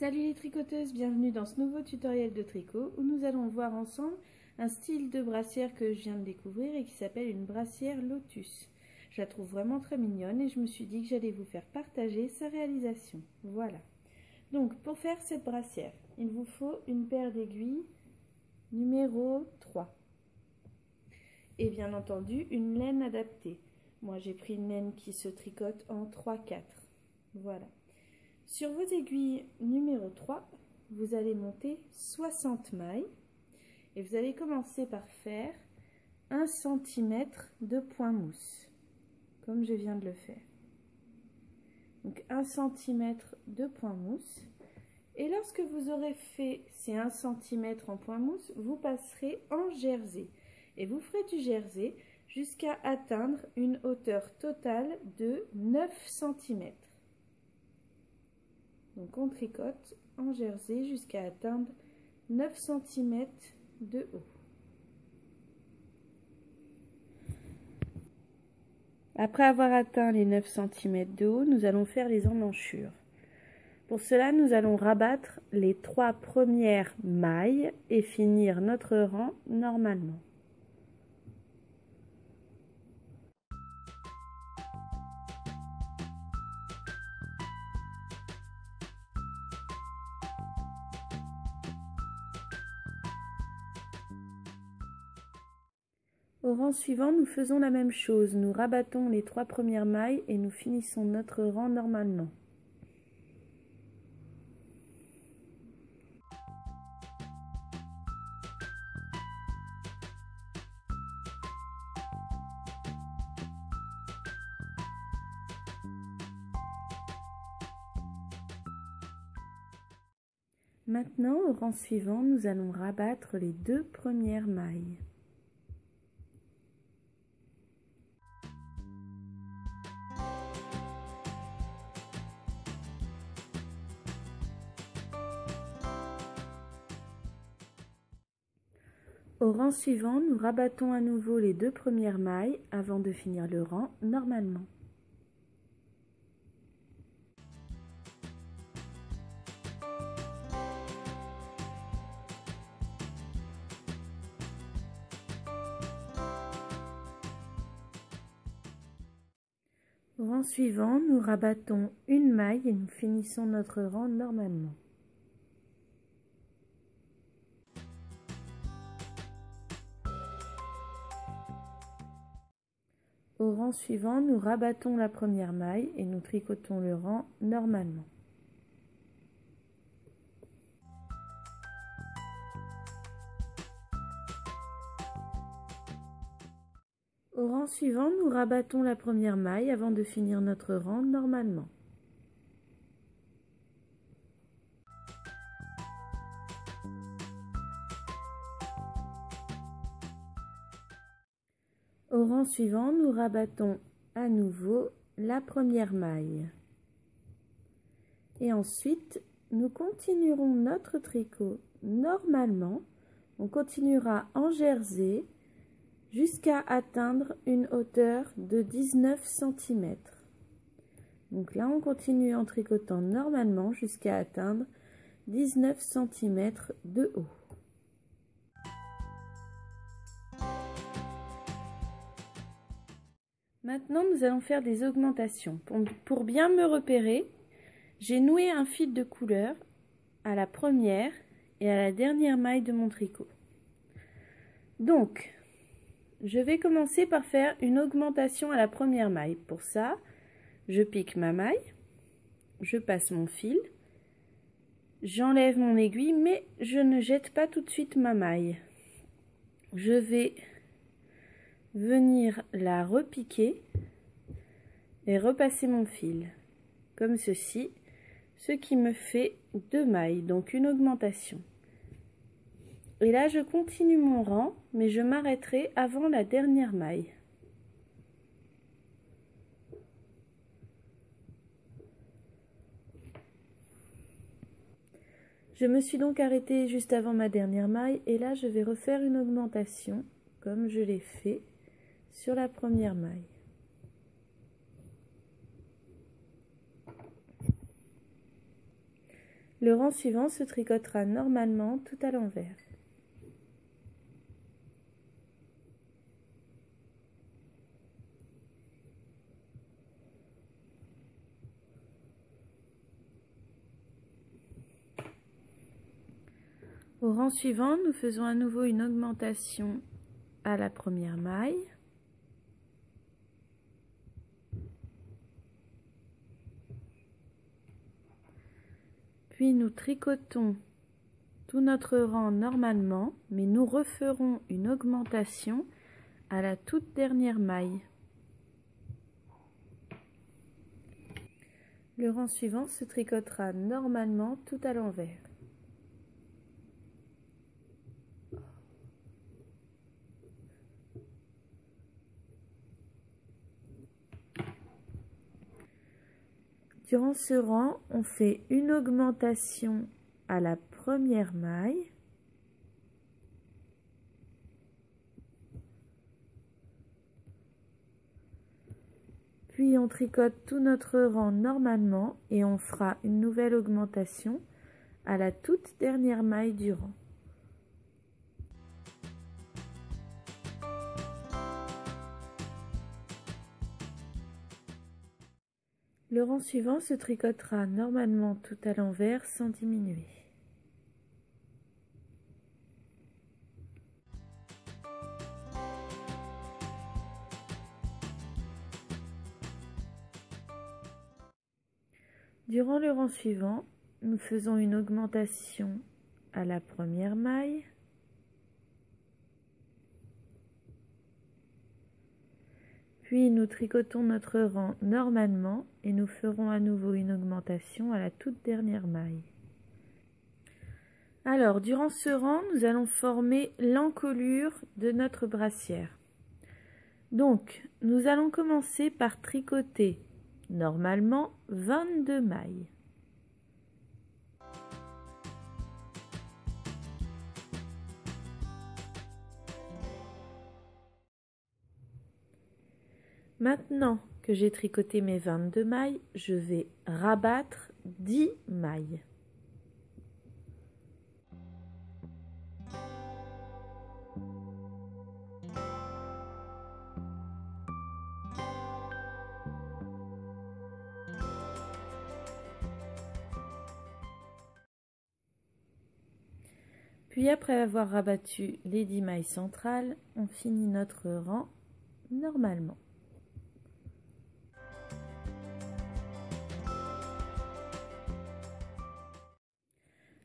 Salut les tricoteuses, bienvenue dans ce nouveau tutoriel de tricot où nous allons voir ensemble un style de brassière que je viens de découvrir et qui s'appelle une brassière lotus. Je la trouve vraiment très mignonne et je me suis dit que j'allais vous faire partager sa réalisation. Voilà. Donc pour faire cette brassière, il vous faut une paire d'aiguilles numéro 3 et bien entendu une laine adaptée. Moi j'ai pris une laine qui se tricote en 3/4. Voilà. Sur vos aiguilles numéro 3, vous allez monter 60 mailles et vous allez commencer par faire 1 cm de point mousse, comme je viens de le faire. Donc 1 cm de point mousse. Et lorsque vous aurez fait ces 1 cm en point mousse, vous passerez en jersey. Et vous ferez du jersey jusqu'à atteindre une hauteur totale de 9 cm. Donc on tricote en jersey jusqu'à atteindre 9 cm de haut. Après avoir atteint les 9 cm de haut, nous allons faire les emmanchures. Pour cela, nous allons rabattre les 3 premières mailles et finir notre rang normalement. Au rang suivant, nous faisons la même chose. Nous rabattons les 3 premières mailles et nous finissons notre rang normalement. Maintenant, au rang suivant, nous allons rabattre les 2 premières mailles. Au rang suivant, nous rabattons à nouveau les 2 premières mailles avant de finir le rang normalement. Au rang suivant, nous rabattons une maille et nous finissons notre rang normalement. Au rang suivant, nous rabattons la première maille et nous tricotons le rang normalement. Au rang suivant, nous rabattons la première maille avant de finir notre rang normalement. Au rang suivant, nous rabattons à nouveau la première maille. Et ensuite, nous continuerons notre tricot normalement. On continuera en jersey jusqu'à atteindre une hauteur de 19 cm. Donc là, on continue en tricotant normalement jusqu'à atteindre 19 cm de haut. Maintenant, nous allons faire des augmentations. Pour bien me repérer, j'ai noué un fil de couleur à la première et à la dernière maille de mon tricot. Donc, je vais commencer par faire une augmentation à la première maille. Pour ça, je pique ma maille, je passe mon fil, j'enlève mon aiguille, mais je ne jette pas tout de suite ma maille. Je vais venir la repiquer et repasser mon fil, comme ceci, ce qui me fait 2 mailles, donc une augmentation. Et là, je continue mon rang, mais je m'arrêterai avant la dernière maille. Je me suis donc arrêtée juste avant ma dernière maille et là, je vais refaire une augmentation, comme je l'ai fait sur la première maille. Le rang suivant se tricotera normalement tout à l'envers. Au rang suivant, nous faisons à nouveau une augmentation à la première maille. Puis nous tricotons tout notre rang normalement, mais nous referons une augmentation à la toute dernière maille. Le rang suivant se tricotera normalement tout à l'envers. Durant ce rang, on fait une augmentation à la première maille. Puis on tricote tout notre rang normalement et on fera une nouvelle augmentation à la toute dernière maille du rang. Le rang suivant se tricotera normalement tout à l'envers sans diminuer. Durant le rang suivant, nous faisons une augmentation à la première maille. Puis nous tricotons notre rang normalement et nous ferons à nouveau une augmentation à la toute dernière maille. Alors, durant ce rang, nous allons former l'encolure de notre brassière. Donc, nous allons commencer par tricoter normalement 22 mailles. Maintenant que j'ai tricoté mes 22 mailles, je vais rabattre 10 mailles. Puis après avoir rabattu les 10 mailles centrales, on finit notre rang normalement.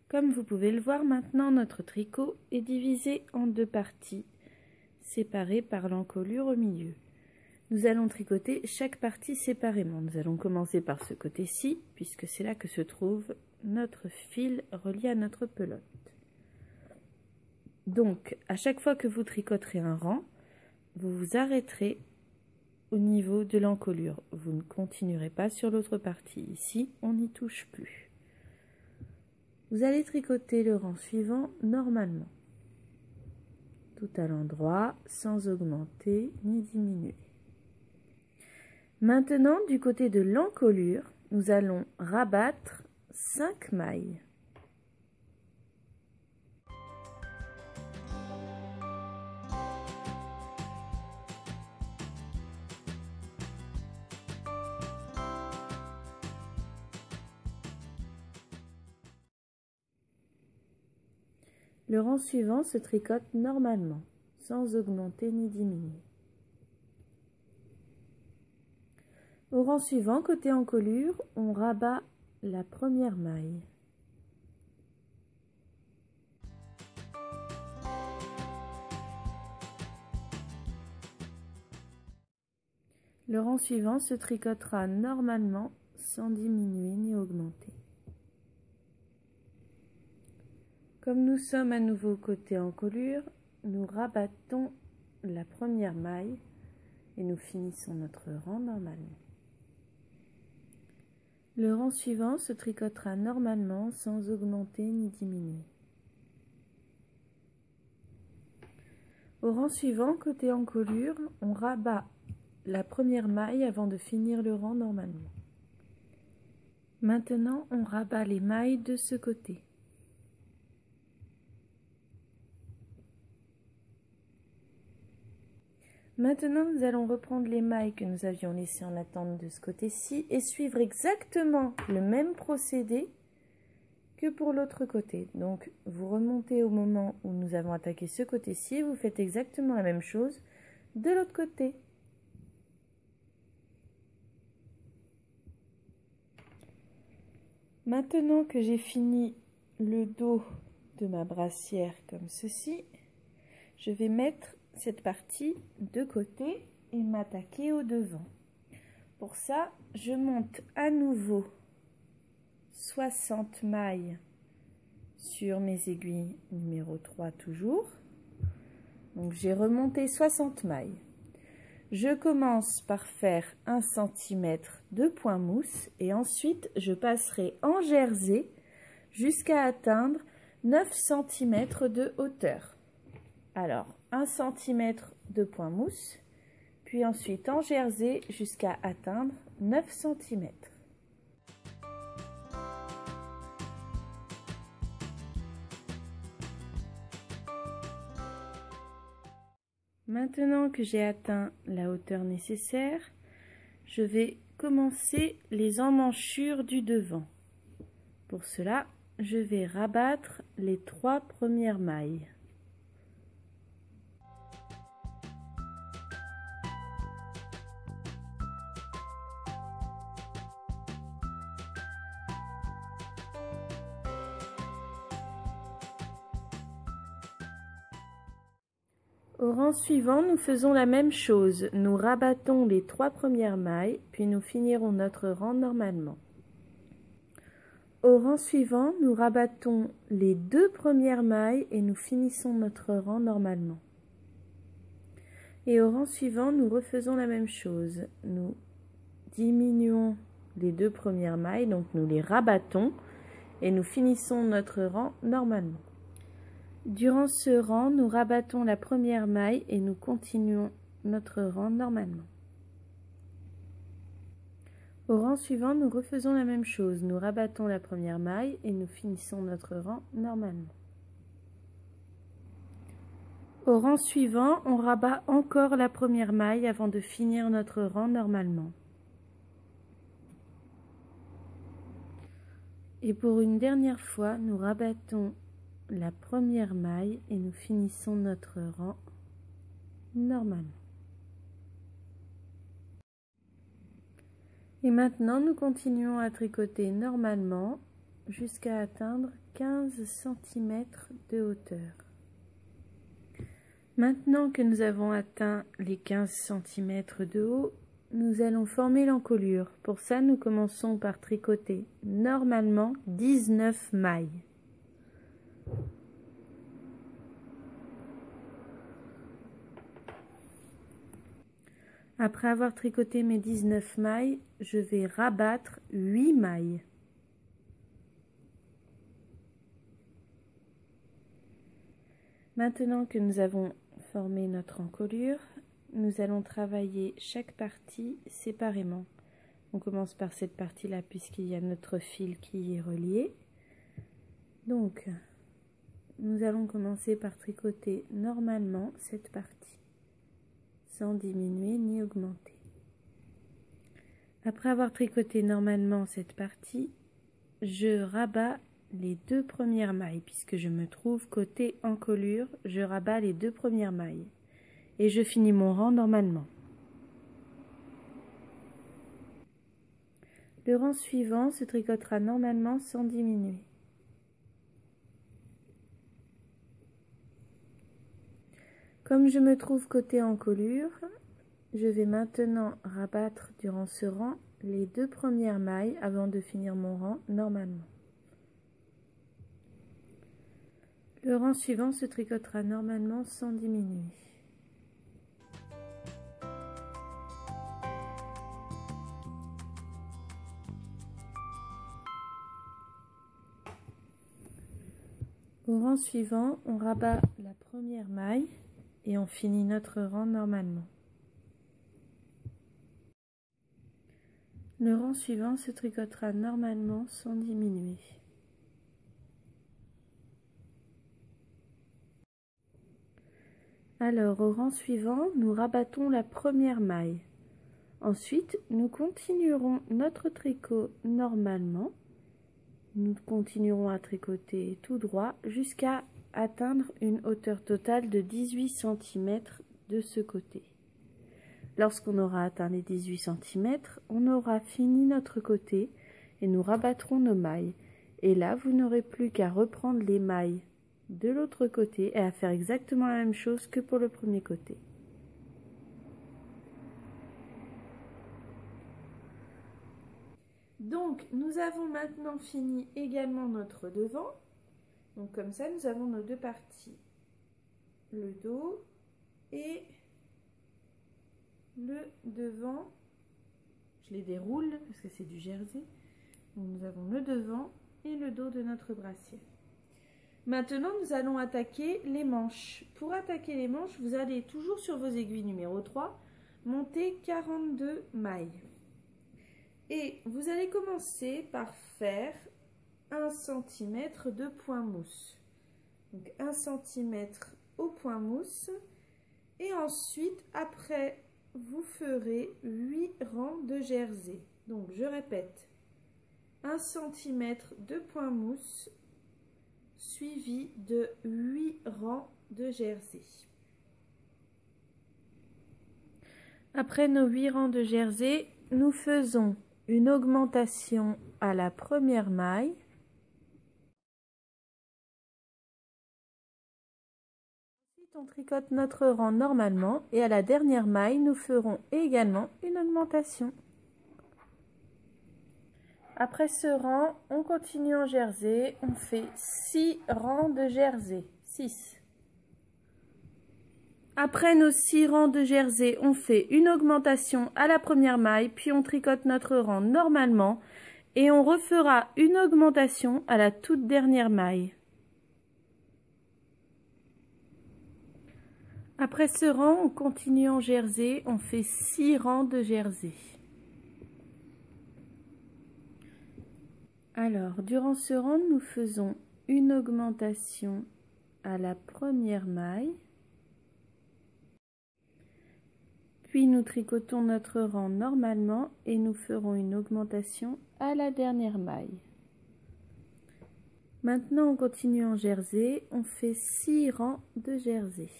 Comme vous pouvez le voir, maintenant notre tricot est divisé en deux parties, séparées par l'encolure au milieu. Nous allons tricoter chaque partie séparément. Nous allons commencer par ce côté-ci, puisque c'est là que se trouve notre fil relié à notre pelote. Donc, à chaque fois que vous tricoterez un rang, vous vous arrêterez au niveau de l'encolure. Vous ne continuerez pas sur l'autre partie. Ici, on n'y touche plus. Vous allez tricoter le rang suivant normalement, tout à l'endroit, sans augmenter ni diminuer. Maintenant, du côté de l'encolure, nous allons rabattre 5 mailles. Le rang suivant se tricote normalement, sans augmenter ni diminuer. Au rang suivant, côté encolure, on rabat la première maille. Le rang suivant se tricotera normalement, sans diminuer ni augmenter. Comme nous sommes à nouveau côté encolure, nous rabattons la première maille et nous finissons notre rang normalement. Le rang suivant se tricotera normalement sans augmenter ni diminuer. Au rang suivant, côté encolure, on rabat la première maille avant de finir le rang normalement. Maintenant, on rabat les mailles de ce côté. Maintenant, nous allons reprendre les mailles que nous avions laissées en attente de ce côté-ci et suivre exactement le même procédé que pour l'autre côté. Donc, vous remontez au moment où nous avons attaqué ce côté-ci et vous faites exactement la même chose de l'autre côté. Maintenant que j'ai fini le dos de ma brassière comme ceci, je vais mettre cette partie de côté et m'attaquer au devant. Pour ça, je monte à nouveau 60 mailles sur mes aiguilles numéro 3 toujours. Donc j'ai remonté 60 mailles. Je commence par faire 1 cm de point mousse et ensuite je passerai en jersey jusqu'à atteindre 9 cm de hauteur. Alors 1 cm de point mousse, puis ensuite en jersey jusqu'à atteindre 9 cm. Maintenant que j'ai atteint la hauteur nécessaire, je vais commencer les emmanchures du devant. Pour cela, je vais rabattre les 3 premières mailles. Au rang suivant, nous faisons la même chose. Nous rabattons les 3 premières mailles, puis nous finirons notre rang normalement. Au rang suivant, nous rabattons les 2 premières mailles et nous finissons notre rang normalement. Et au rang suivant, nous refaisons la même chose. Nous diminuons les 2 premières mailles, donc nous les rabattons et nous finissons notre rang normalement. Durant ce rang, nous rabattons la première maille et nous continuons notre rang normalement. Au rang suivant, nous refaisons la même chose. Nous rabattons la première maille et nous finissons notre rang normalement. Au rang suivant, on rabat encore la première maille avant de finir notre rang normalement. Et pour une dernière fois, nous rabattons la première maille et nous finissons notre rang normalement. Et maintenant, nous continuons à tricoter normalement jusqu'à atteindre 15 cm de hauteur. Maintenant que nous avons atteint les 15 cm de haut, nous allons former l'encolure. Pour ça, nous commençons par tricoter normalement 19 mailles. Après avoir tricoté mes 19 mailles, je vais rabattre 8 mailles. Maintenant que nous avons formé notre encolure, nous allons travailler chaque partie séparément. On commence par cette partie-là puisqu'il y a notre fil qui y est relié. Donc, nous allons commencer par tricoter normalement cette partie, sans diminuer ni augmenter. Après avoir tricoté normalement cette partie, je rabats les 2 premières mailles, puisque je me trouve côté encolure, je rabats les 2 premières mailles et je finis mon rang normalement. Le rang suivant se tricotera normalement sans diminuer. Comme je me trouve côté encolure, je vais maintenant rabattre durant ce rang les 2 premières mailles avant de finir mon rang normalement. Le rang suivant se tricotera normalement sans diminuer. Au rang suivant, on rabat la première maille et on finit notre rang normalement. Le rang suivant se tricotera normalement sans diminuer. Alors au rang suivant, nous rabattons la première maille. Ensuite, nous continuerons notre tricot normalement. Nous continuerons à tricoter tout droit jusqu'à atteindre une hauteur totale de 18 cm de ce côté. Lorsqu'on aura atteint les 18 cm, on aura fini notre côté et nous rabattrons nos mailles. Et là, vous n'aurez plus qu'à reprendre les mailles de l'autre côté et à faire exactement la même chose que pour le premier côté. Donc, nous avons maintenant fini également notre devant. Donc, comme ça, nous avons nos deux parties. Le dos et le devant. Je les déroule parce que c'est du jersey. Donc, nous avons le devant et le dos de notre brassière. Maintenant, nous allons attaquer les manches. Pour attaquer les manches, vous allez toujours sur vos aiguilles numéro 3, monter 42 mailles. Et vous allez commencer par faire 1 cm de point mousse. Donc 1 cm au point mousse. Et ensuite, après, vous ferez 8 rangs de jersey. Donc je répète, 1 cm de point mousse suivi de 8 rangs de jersey. Après nos 8 rangs de jersey, nous faisons une augmentation à la première maille. Ensuite, on tricote notre rang normalement et à la dernière maille, nous ferons également une augmentation. Après ce rang, on continue en jersey, on fait 6 rangs de jersey, 6. Après nos 6 rangs de jersey, on fait une augmentation à la première maille, puis on tricote notre rang normalement et on refera une augmentation à la toute dernière maille. Après ce rang, on continue en jersey, on fait 6 rangs de jersey. Alors, durant ce rang, nous faisons une augmentation à la première maille. Puis nous tricotons notre rang normalement et nous ferons une augmentation à la dernière maille. Maintenant, on continue en jersey, on fait 6 rangs de jersey.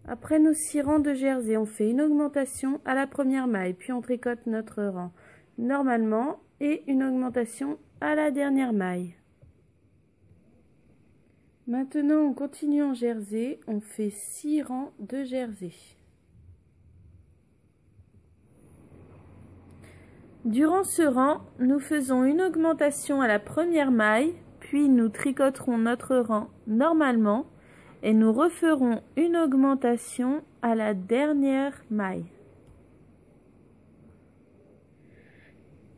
Après nos 6 rangs de jersey, on fait une augmentation à la première maille, puis on tricote notre rang normalement et une augmentation à la dernière maille. Maintenant, on continue en jersey, on fait 6 rangs de jersey. Durant ce rang, nous faisons une augmentation à la première maille, puis nous tricoterons notre rang normalement et nous referons une augmentation à la dernière maille.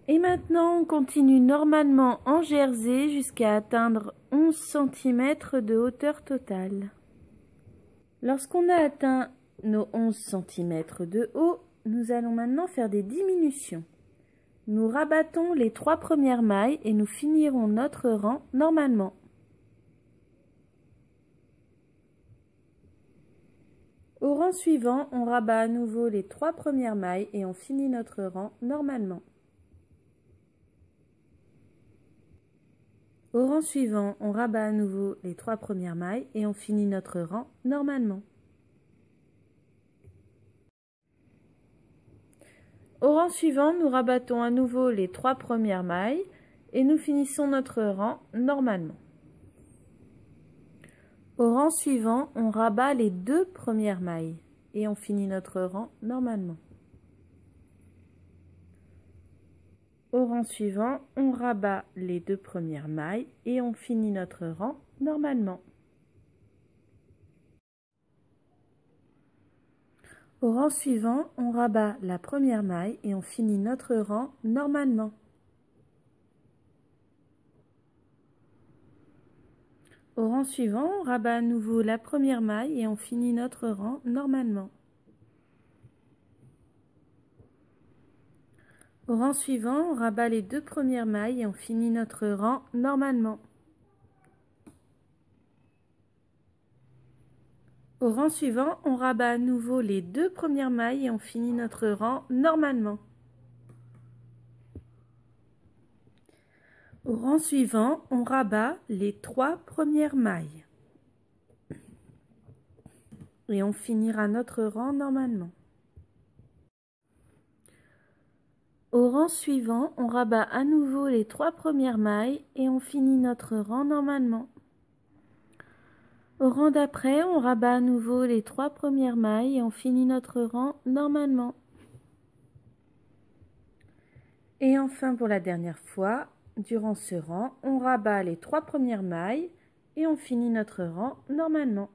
Et maintenant, on continue normalement en jersey jusqu'à atteindre 11 cm de hauteur totale. Lorsqu'on a atteint nos 11 cm de haut, nous allons maintenant faire des diminutions. Nous rabattons les 3 premières mailles et nous finirons notre rang normalement. Au rang suivant, on rabat à nouveau les 3 premières mailles et on finit notre rang normalement. Au rang suivant, on rabat à nouveau les 3 premières mailles et on finit notre rang normalement. Au rang suivant, nous rabattons à nouveau les 3 premières mailles et nous finissons notre rang normalement. Au rang suivant, on rabat les 2 premières mailles et on finit notre rang normalement. Au rang suivant, on rabat les 2 premières mailles et on finit notre rang normalement. Au rang suivant, on rabat la première maille et on finit notre rang normalement. Au rang suivant, on rabat à nouveau la première maille et on finit notre rang normalement. Au rang suivant, on rabat les 2 premières mailles et on finit notre rang normalement. Au rang suivant, on rabat à nouveau les 2 premières mailles et on finit notre rang normalement. Au rang suivant, on rabat les 3 premières mailles. Et on finira notre rang normalement. Au rang suivant, on rabat à nouveau les 3 premières mailles et on finit notre rang normalement. Au rang d'après, on rabat à nouveau les 3 premières mailles et on finit notre rang normalement. Et enfin, pour la dernière fois, durant ce rang, on rabat les 3 premières mailles et on finit notre rang normalement.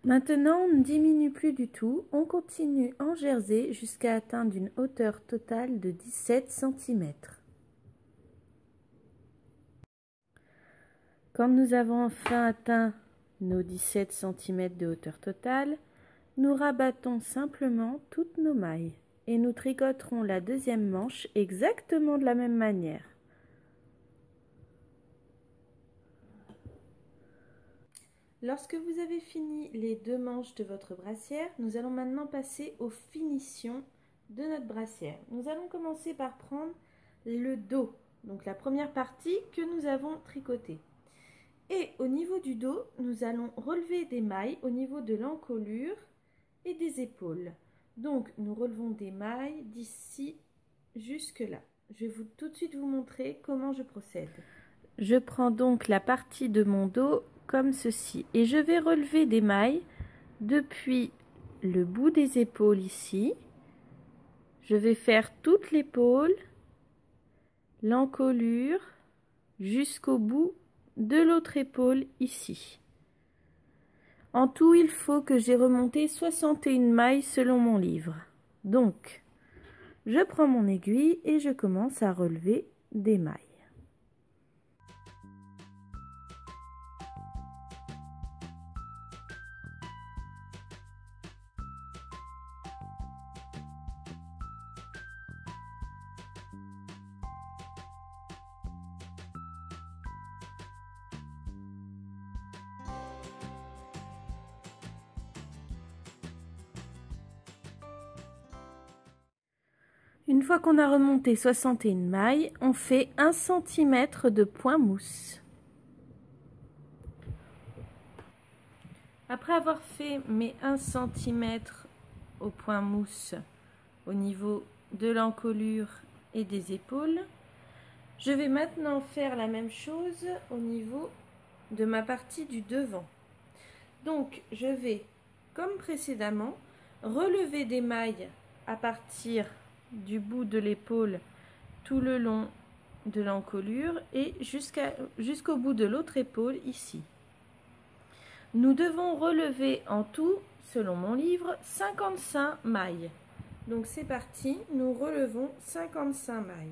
Maintenant, on ne diminue plus du tout, on continue en jersey jusqu'à atteindre une hauteur totale de 17 cm. Quand nous avons enfin atteint nos 17 cm de hauteur totale, nous rabattons simplement toutes nos mailles et nous tricoterons la deuxième manche exactement de la même manière. Lorsque vous avez fini les 2 manches de votre brassière, nous allons maintenant passer aux finitions de notre brassière. Nous allons commencer par prendre le dos, donc la première partie que nous avons tricotée. Et au niveau du dos, nous allons relever des mailles au niveau de l'encolure et des épaules. Donc nous relevons des mailles d'ici jusque là. Je vais tout de suite vous montrer comment je procède. Je prends donc la partie de mon dos comme ceci et je vais relever des mailles depuis le bout des épaules ici. Je vais faire toute l'épaule, l'encolure jusqu'au bout de l'autre épaule ici. En tout, il faut que j'ai remonté 61 mailles selon mon livre. Donc, je prends mon aiguille et je commence à relever des mailles. Une fois qu'on a remonté 61 mailles, on fait 1 cm de point mousse. Après avoir fait mes 1 cm au point mousse au niveau de l'encolure et des épaules, je vais maintenant faire la même chose au niveau de ma partie du devant. Donc je vais, comme précédemment, relever des mailles à partir du bout de l'épaule tout le long de l'encolure et jusqu'au bout de l'autre épaule ici. Nous devons relever en tout, selon mon livre, 55 mailles. Donc c'est parti, nous relevons 55 mailles.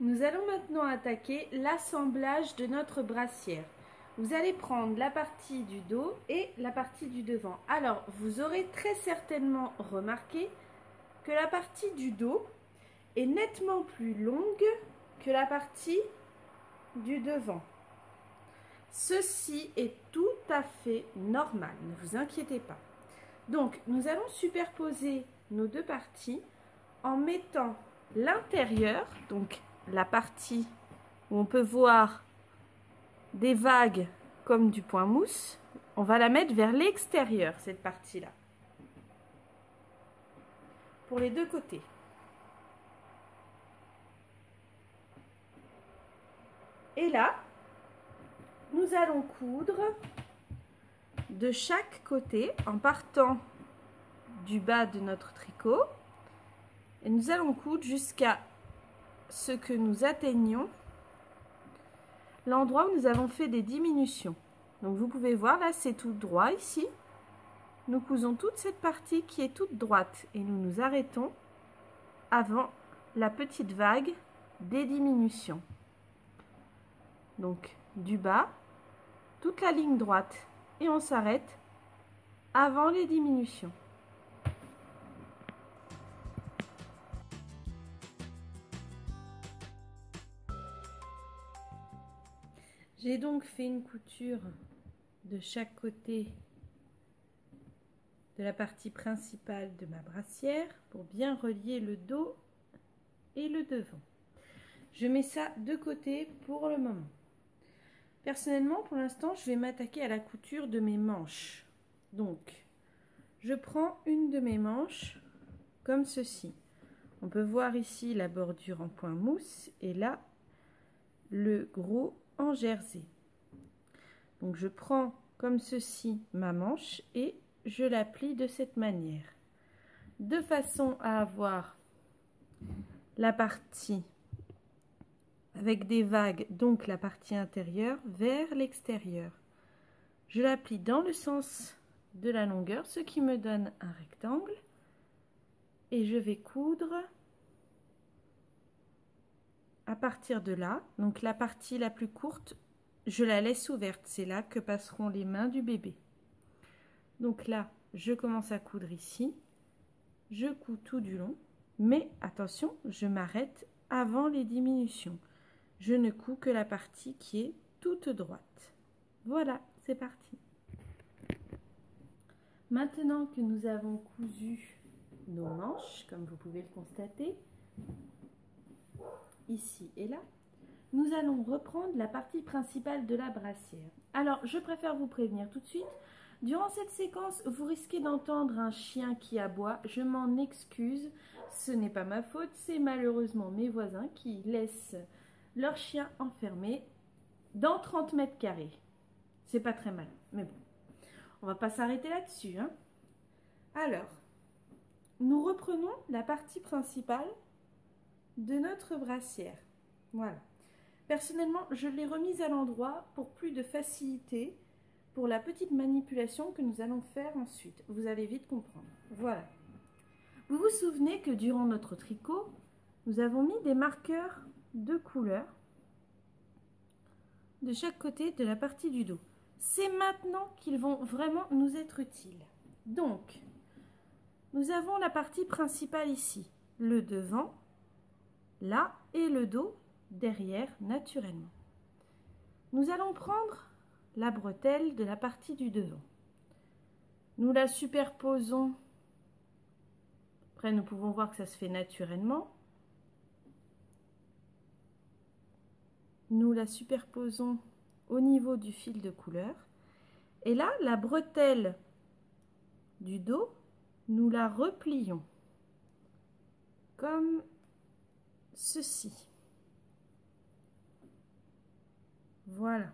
Nous allons maintenant attaquer l'assemblage de notre brassière. Vous allez prendre la partie du dos et la partie du devant. Alors, vous aurez très certainement remarqué que la partie du dos est nettement plus longue que la partie du devant. Ceci est tout à fait normal, ne vous inquiétez pas. Donc, nous allons superposer nos deux parties en mettant l'intérieur, donc la partie où on peut voir des vagues comme du point mousse, on va la mettre vers l'extérieur, cette partie-là, pour les deux côtés. Et là, nous allons coudre de chaque côté en partant du bas de notre tricot et nous allons coudre jusqu'à ce que nous atteignions l'endroit où nous avons fait des diminutions. Donc vous pouvez voir là, c'est tout droit ici nous cousons toute cette partie qui est toute droite et nous nous arrêtons avant la petite vague des diminutions. Donc du bas, toute la ligne droite et on s'arrête avant les diminutions. J'ai donc fait une couture de chaque côté de la partie principale de ma brassière pour bien relier le dos et le devant. Je mets ça de côté pour le moment. Personnellement, pour l'instant, je vais m'attaquer à la couture de mes manches. Donc, je prends une de mes manches comme ceci. On peut voir ici la bordure en point mousse et là, le gros en jersey. Donc, je prends comme ceci ma manche et je la plie de cette manière, de façon à avoir la partie avec des vagues, donc la partie intérieure vers l'extérieur. Je la plie dans le sens de la longueur, ce qui me donne un rectangle, et je vais coudre à partir de là. Donc la partie la plus courte, je la laisse ouverte, c'est là que passeront les mains du bébé. Donc là, je commence à coudre ici, je couds tout du long, mais attention, je m'arrête avant les diminutions. Je ne couds que la partie qui est toute droite. Voilà, c'est parti. Maintenant que nous avons cousu nos manches, comme vous pouvez le constater, ici et là, nous allons reprendre la partie principale de la brassière. Alors, je préfère vous prévenir tout de suite, durant cette séquence, vous risquez d'entendre un chien qui aboie. Je m'en excuse, ce n'est pas ma faute, c'est malheureusement mes voisins qui laissent leur chien enfermé dans 30 mètres carrés. C'est pas très mal, mais bon, on va pas s'arrêter là-dessus, hein. Alors, nous reprenons la partie principale de notre brassière. Voilà. Personnellement, je l'ai remise à l'endroit pour plus de facilité pour la petite manipulation que nous allons faire ensuite. Vous allez vite comprendre. Voilà. Vous vous souvenez que durant notre tricot, nous avons mis des marqueurs de couleur de chaque côté de la partie du dos. C'est maintenant qu'ils vont vraiment nous être utiles. Donc, nous avons la partie principale ici, le devant, là, et le dos derrière naturellement. Nous allons prendre la bretelle de la partie du devant. Nous la superposons. Après, nous pouvons voir que ça se fait naturellement. Nous la superposons au niveau du fil de couleur. Et là, la bretelle du dos, nous la replions comme ceci. Voilà.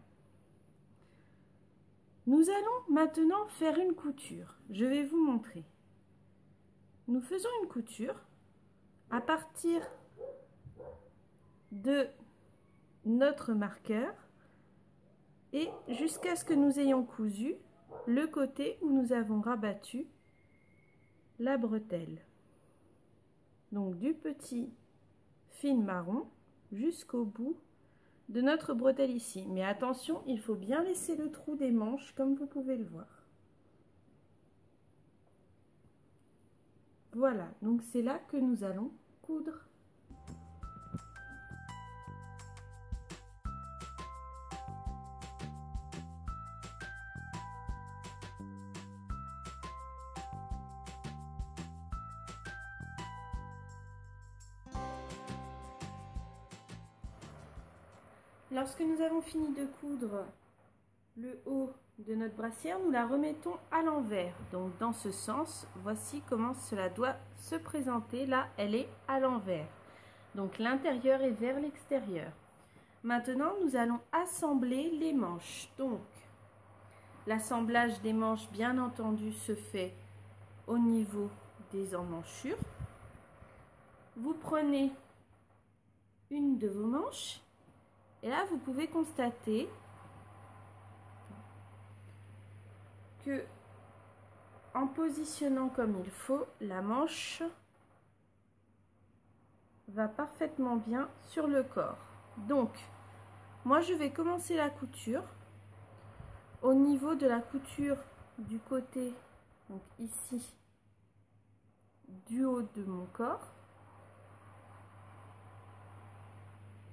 Nous allons maintenant faire une couture. Je vais vous montrer. Nous faisons une couture à partir de notre marqueur et jusqu'à ce que nous ayons cousu le côté où nous avons rabattu la bretelle. Donc du petit fil marron jusqu'au bout de notre bretelle ici. Mais attention, il faut bien laisser le trou des manches comme vous pouvez le voir. Voilà, donc c'est là que nous allons coudre. Lorsque nous avons fini de coudre le haut de notre brassière, nous la remettons à l'envers. Donc dans ce sens, voici comment cela doit se présenter. Là, elle est à l'envers. Donc l'intérieur est vers l'extérieur. Maintenant, nous allons assembler les manches. Donc, l'assemblage des manches, bien entendu, se fait au niveau des emmanchures. Vous prenez une de vos manches. Et là, vous pouvez constater que en positionnant comme il faut, la manche va parfaitement bien sur le corps. Donc, moi je vais commencer la couture au niveau de la couture du côté, donc ici, du haut de mon corps.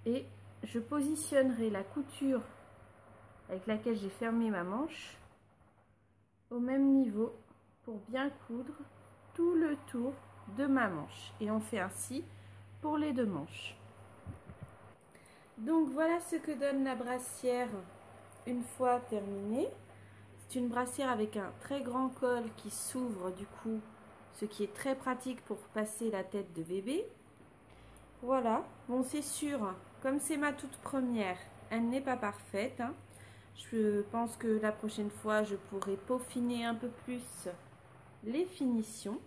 Et je positionnerai la couture avec laquelle j'ai fermé ma manche au même niveau pour bien coudre tout le tour de ma manche. Et on fait ainsi pour les deux manches. Donc voilà ce que donne la brassière une fois terminée. C'est une brassière avec un très grand col qui s'ouvre du coup, ce qui est très pratique pour passer la tête de bébé. Voilà, bon c'est sûr, comme c'est ma toute première, elle n'est pas parfaite, hein. Je pense que la prochaine fois je pourrai peaufiner un peu plus les finitions.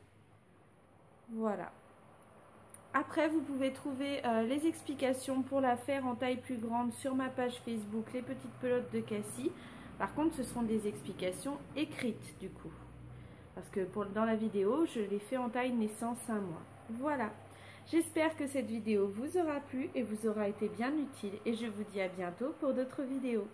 Voilà. Après vous pouvez trouver les explications pour la faire en taille plus grande sur ma page Facebook Les Petites Pelotes de Cassie. Par contre ce seront des explications écrites du coup. Parce que dans la vidéo je l'ai fait en taille naissance 1 mois. Voilà. J'espère que cette vidéo vous aura plu et vous aura été bien utile et je vous dis à bientôt pour d'autres vidéos.